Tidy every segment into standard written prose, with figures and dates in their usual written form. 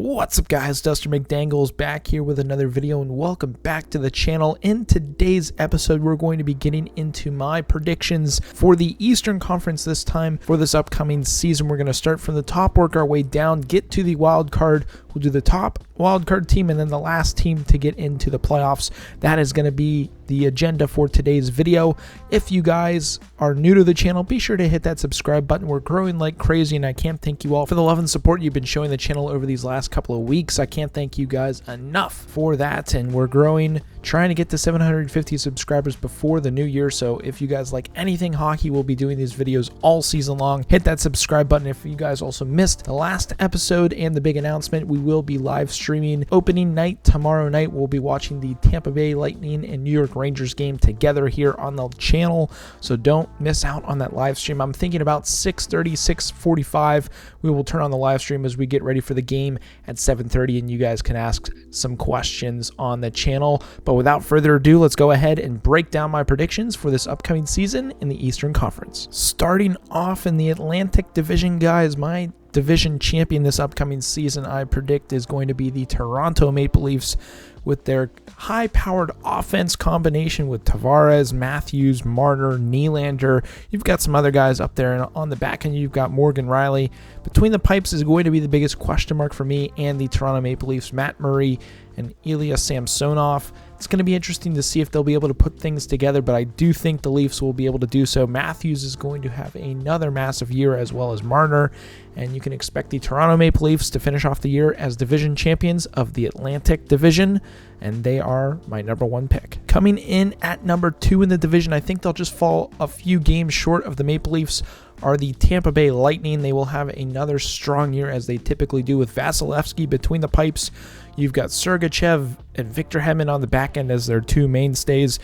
What's up guys, Duster McDangles back here with another video, and welcome back to the channel. In today's episode, we're going to be getting into my predictions for the Eastern Conference this time for this upcoming season. We're going to start from the top, work our way down, get to the wild card. We'll do the top wild card team and then the last team to get into the playoffs. That is going to be the agenda for today's video. If you guys are new to the channel, be sure to hit that subscribe button. We're growing like crazy, and I can't thank you all for the love and support you've been showing the channel over these last couple of weeks. I can't thank you guys enough for that, and we're growing, trying to get to 750 subscribers before the new year. So if you guys like anything hockey, we'll be doing these videos all season long. Hit that subscribe button. If you guys also missed the last episode and the big announcement, we will be live streaming opening night tomorrow night. We'll be watching the Tampa Bay Lightning and New York Rangers game together here on the channel, so don't miss out on that live stream. I'm thinking about 6:30, 6:45. We will turn on the live stream as we get ready for the game at 7:30, and you guys can ask some questions on the channel. But without further ado, let's go ahead and break down my predictions for this upcoming season in the Eastern Conference. Starting off in the Atlantic Division, guys, my division champion this upcoming season, I predict, is going to be the Toronto Maple Leafs, with their high-powered offense combination with Tavares, Matthews, Marner, Nylander. You've got some other guys up there, and on the back end, you've got Morgan Riley. Between the pipes is going to be the biggest question mark for me and the Toronto Maple Leafs, Matt Murray and Ilya Samsonov. It's going to be interesting to see if they'll be able to put things together, but I do think the Leafs will be able to do so. Matthews is going to have another massive year, as well as Marner, and you can expect the Toronto Maple Leafs to finish off the year as division champions of the Atlantic Division, and they are my number one pick. Coming in at number 2 in the division, I think they'll just fall a few games short of the Maple Leafs, are the Tampa Bay Lightning. They will have another strong year, as they typically do, with Vasilevsky between the pipes. You've got Sergachev and Victor Hedman on the back end as their two mainstays.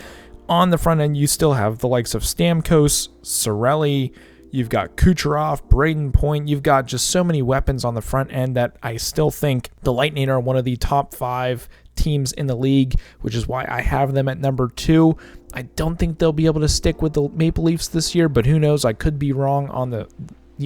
On the front end, you still have the likes of Stamkos, Cirelli. You've got Kucherov, Braden Point. You've got just so many weapons on the front end that I still think the Lightning are one of the top 5 teams in the league, which is why I have them at number 2. I don't think they'll be able to stick with the Maple Leafs this year, but who knows? I could be wrong on the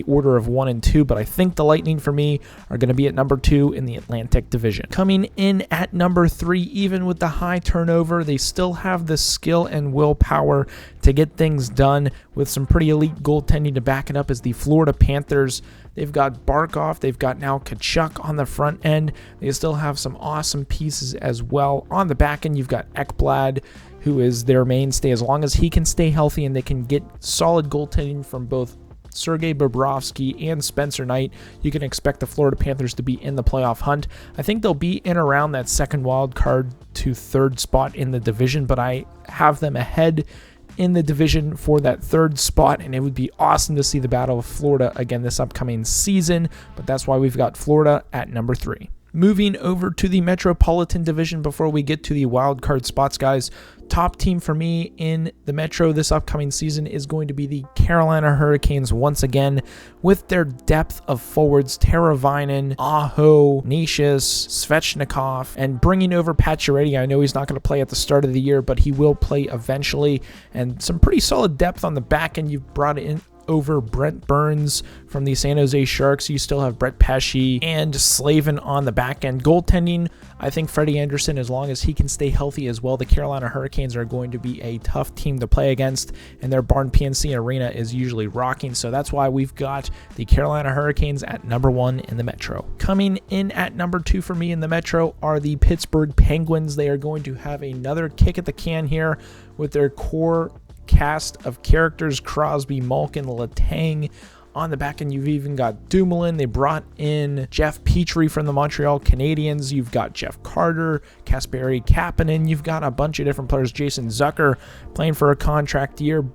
order of 1 and 2, but I think the Lightning for me are going to be at number 2 in the Atlantic Division. Coming in at number 3, even with the high turnover, they still have the skill and willpower to get things done with some pretty elite goaltending to back it up, as the Florida Panthers. They've got Barkov, they've got now Tkachuk on the front end. They still have some awesome pieces as well. On the back end, you've got Ekblad, who is their mainstay. As long as he can stay healthy and they can get solid goaltending from both Sergei Bobrovsky and Spencer Knight, you can expect the Florida Panthers to be in the playoff hunt. I think they'll be in around that second wild card to 3rd spot in the division, but I have them ahead in the division for that 3rd spot, and it would be awesome to see the Battle of Florida again this upcoming season, but that's why we've got Florida at number 3. Moving over to the Metropolitan Division before we get to the wild card spots, guys. Top team for me in the Metro this upcoming season is going to be the Carolina Hurricanes once again, with their depth of forwards, Teravainen, Aho, Nicias, Svechnikov, and bringing over Pacioretty. I know he's not going to play at the start of the year, but he will play eventually, and some pretty solid depth on the back end. You've brought in over Brent Burns from the San Jose Sharks. You still have Brett Pesce and Slavin on the back end. Goaltending, I think Freddie Anderson, as long as he can stay healthy as well, the Carolina Hurricanes are going to be a tough team to play against, and their Barn PNC Arena is usually rocking, so that's why we've got the Carolina Hurricanes at number 1 in the Metro. Coming in at number 2 for me in the Metro are the Pittsburgh Penguins. They are going to have another kick at the can here with their core cast of characters, Crosby, Malkin, Letang. On the back end, you've even got Dumoulin. They brought in Jeff Petrie from the Montreal Canadiens. You've got Jeff Carter, Kasperi Kapanen. You've got a bunch of different players. Jason Zucker playing for a contract year.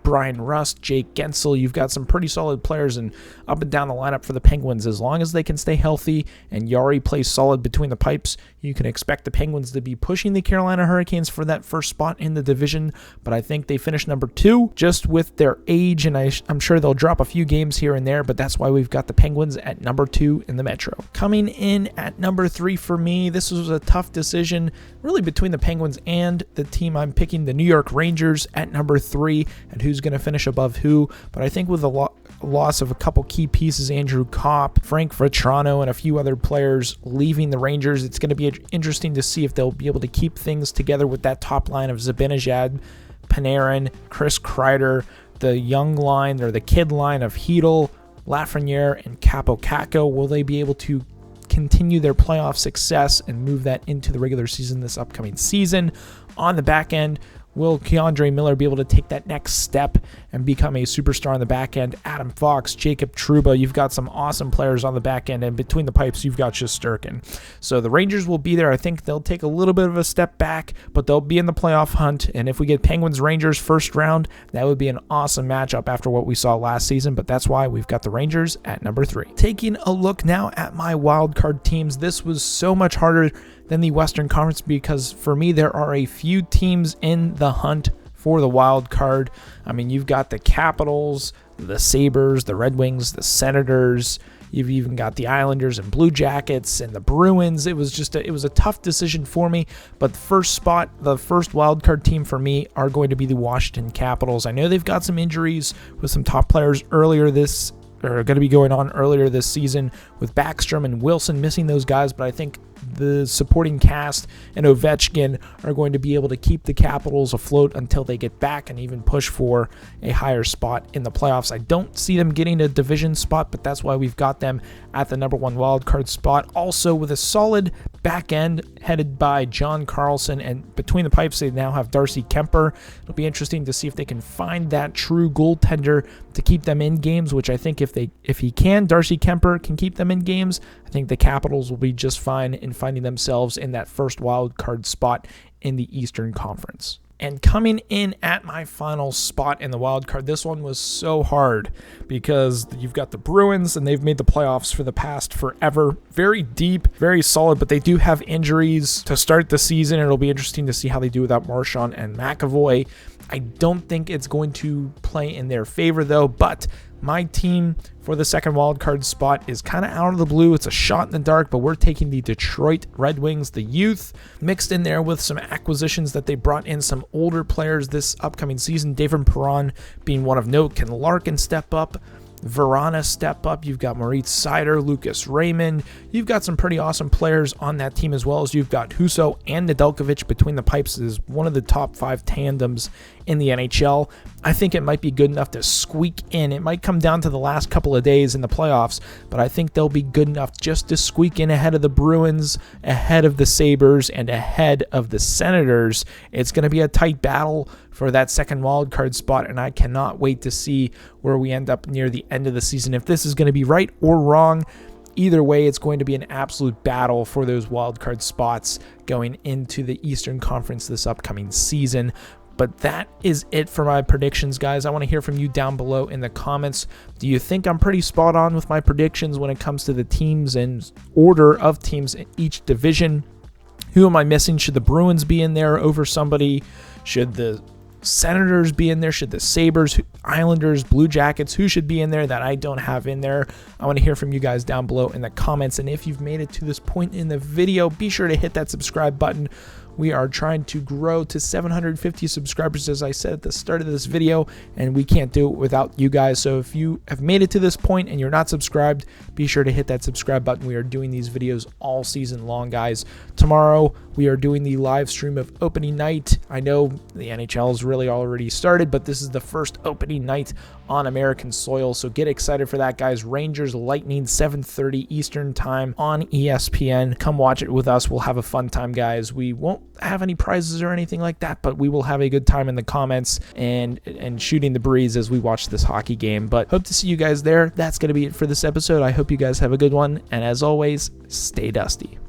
Brian Rust, Jake Gensel. You've got some pretty solid players and up and down the lineup for the Penguins. As long as they can stay healthy and Yari plays solid between the pipes, you can expect the Penguins to be pushing the Carolina Hurricanes for that 1st spot in the division, but I think they finish number 2 just with their age, and I'm sure they'll drop a few games here and there, but that's why we've got the Penguins at number 2 in the Metro. Coming in at number 3 for me, this was a tough decision really between the Penguins and the team I'm picking, the New York Rangers, at number 3, and who's going to finish above who, but I think with a loss of a couple key pieces, Andrew Kopp, Frank Vetrano, and a few other players leaving the Rangers. It's going to be interesting to see if they'll be able to keep things together with that top line of Zibanejad, Panarin, Chris Kreider, the young line or the kid line of Hedl, Lafreniere, and Capo Caco. Will they be able to continue their playoff success and move that into the regular season this upcoming season? On the back end, will Keandre Miller be able to take that next step and become a superstar on the back end? Adam Fox, Jacob Trouba, you've got some awesome players on the back end, and between the pipes, you've got Shesterkin. So the Rangers will be there. I think they'll take a little bit of a step back, but they'll be in the playoff hunt, and if we get Penguins-Rangers first round, that would be an awesome matchup after what we saw last season, but that's why we've got the Rangers at number 3. Taking a look now at my wildcard teams, this was so much harder than the Western Conference because for me, there are a few teams in the hunt for the wild card. I mean, you've got the Capitals, the Sabres, the Red Wings, the Senators. You've even got the Islanders and Blue Jackets and the Bruins. It was a tough decision for me, but the first wild card team for me are going to be the Washington Capitals. I know they've got some injuries with some top players going to be going on earlier this season with Backstrom and Wilson missing those guys, but I think the supporting cast and Ovechkin are going to be able to keep the Capitals afloat until they get back and even push for a higher spot in the playoffs. I don't see them getting a division spot, but that's why we've got them at the number 1 wildcard spot. Also with a solid back end headed by John Carlson, and between the pipes they now have Darcy Kemper. It'll be interesting to see if they can find that true goaltender to keep them in games, which I think if Darcy Kemper can keep them in games, I think the Capitals will be just fine in finding themselves in that first wild card spot in the Eastern Conference. And coming in at my final spot in the wild card, this one was so hard because you've got the Bruins and they've made the playoffs for the past forever. Very deep, very solid, but they do have injuries to start the season. It'll be interesting to see how they do without Marchand and McAvoy. I don't think it's going to play in their favor though, but my team for the second wildcard spot is kind of out of the blue. It's a shot in the dark, but we're taking the Detroit Red Wings, the youth, mixed in there with some acquisitions that they brought in, some older players this upcoming season. David Perron being one of note. Can Larkin step up? Verana step up. You've got Moritz Seider, Lucas Raymond. You've got some pretty awesome players on that team, as well as you've got Husso and Nedeljkovic between the pipes is one of the top 5 tandems in the NHL. I think it might be good enough to squeak in. It might come down to the last couple of days in the playoffs, but I think they'll be good enough just to squeak in ahead of the Bruins, ahead of the Sabres, and ahead of the Senators. It's going to be a tight battle for that second wildcard spot, and I cannot wait to see where we end up near the end of the season. If this is going to be right or wrong, either way, it's going to be an absolute battle for those wildcard spots going into the Eastern Conference this upcoming season. But that is it for my predictions, guys. I want to hear from you down below in the comments. Do you think I'm pretty spot on with my predictions when it comes to the teams and order of teams in each division? Who am I missing? Should the Bruins be in there over somebody? Should the Senators be in there? Should the Sabres, Islanders, Blue Jackets, who should be in there that I don't have in there? I want to hear from you guys down below in the comments. And if you've made it to this point in the video, be sure to hit that subscribe button. We are trying to grow to 750 subscribers, as I said at the start of this video, and we can't do it without you guys. So if you have made it to this point and you're not subscribed, be sure to hit that subscribe button. We are doing these videos all season long, guys. Tomorrow, we are doing the live stream of opening night. I know the NHL has really already started, but this is the first opening night on American soil, so get excited for that, guys. Rangers Lightning, 7:30 Eastern time on ESPN. Come watch it with us. We'll have a fun time, guys. We won't have any prizes or anything like that, but we will have a good time in the comments and shooting the breeze as we watch this hockey game. But hope to see you guys there. That's going to be it for this episode. I hope you guys have a good one, and as always, stay dusty.